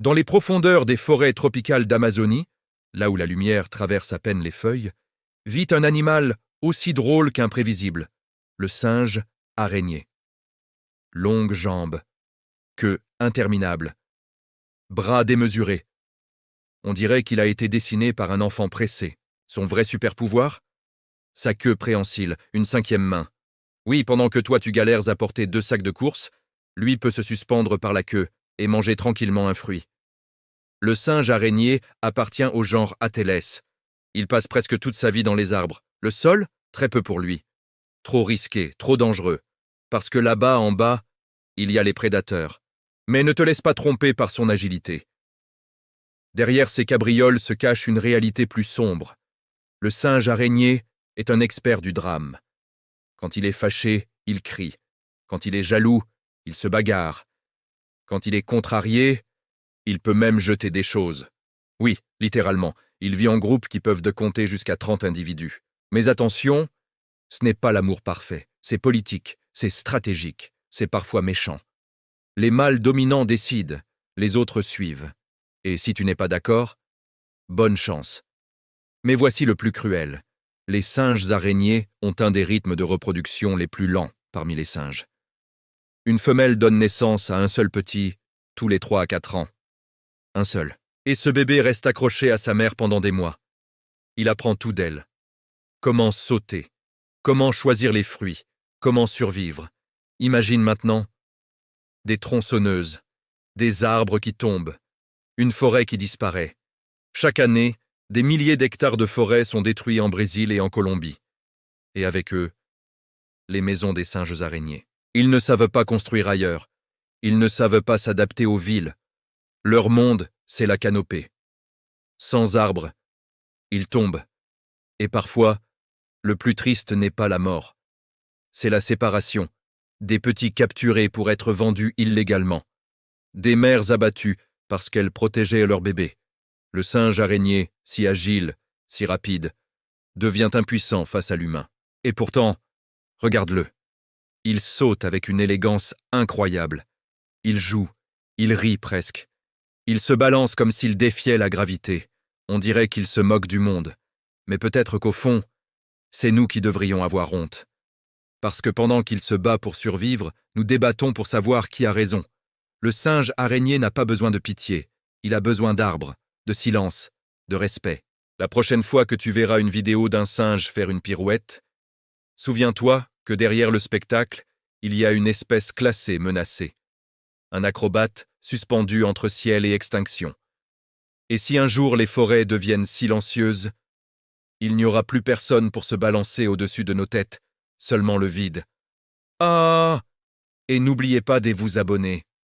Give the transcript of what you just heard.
Dans les profondeurs des forêts tropicales d'Amazonie, là où la lumière traverse à peine les feuilles, vit un animal aussi drôle qu'imprévisible, le singe araignée. Longues jambes, queue interminable, bras démesurés. On dirait qu'il a été dessiné par un enfant pressé. Son vrai super-pouvoir? Sa queue préhensile, une 5e main. Oui, pendant que toi tu galères à porter 2 sacs de course, lui peut se suspendre par la queue et manger tranquillement un fruit. Le singe araignée appartient au genre Ateles. Il passe presque toute sa vie dans les arbres. Le sol, très peu pour lui. Trop risqué, trop dangereux. Parce que là-bas, en bas, il y a les prédateurs. Mais ne te laisse pas tromper par son agilité. Derrière ces cabrioles se cache une réalité plus sombre. Le singe araignée est un expert du drame. Quand il est fâché, il crie. Quand il est jaloux, il se bagarre. Quand il est contrarié, il peut même jeter des choses. Oui, littéralement, il vit en groupes qui peuvent de compter jusqu'à 30 individus. Mais attention, ce n'est pas l'amour parfait, c'est politique, c'est stratégique, c'est parfois méchant. Les mâles dominants décident, les autres suivent. Et si tu n'es pas d'accord, bonne chance. Mais voici le plus cruel. Les singes araignées ont un des rythmes de reproduction les plus lents parmi les singes. Une femelle donne naissance à un seul petit tous les 3 à 4 ans. Un seul. Et ce bébé reste accroché à sa mère pendant des mois. Il apprend tout d'elle. Comment sauter, comment choisir les fruits, comment survivre. Imagine maintenant des tronçonneuses, des arbres qui tombent, une forêt qui disparaît. Chaque année, des milliers d'hectares de forêt sont détruits en Brésil et en Colombie. Et avec eux, les maisons des singes araignées. Ils ne savent pas construire ailleurs. Ils ne savent pas s'adapter aux villes. Leur monde, c'est la canopée. Sans arbres, ils tombent. Et parfois, le plus triste n'est pas la mort. C'est la séparation. Des petits capturés pour être vendus illégalement. Des mères abattues parce qu'elles protégeaient leur bébé. Le singe araignée, si agile, si rapide, devient impuissant face à l'humain. Et pourtant, regarde-le. Il saute avec une élégance incroyable. Il joue, il rit presque. Il se balance comme s'il défiait la gravité. On dirait qu'il se moque du monde. Mais peut-être qu'au fond, c'est nous qui devrions avoir honte. Parce que pendant qu'il se bat pour survivre, nous débattons pour savoir qui a raison. Le singe araignée n'a pas besoin de pitié. Il a besoin d'arbres, de silence, de respect. La prochaine fois que tu verras une vidéo d'un singe faire une pirouette, souviens-toi que derrière le spectacle, il y a une espèce classée menacée. Un acrobate suspendu entre ciel et extinction. Et si un jour les forêts deviennent silencieuses, il n'y aura plus personne pour se balancer au-dessus de nos têtes, seulement le vide. Ah! Et n'oubliez pas de vous abonner.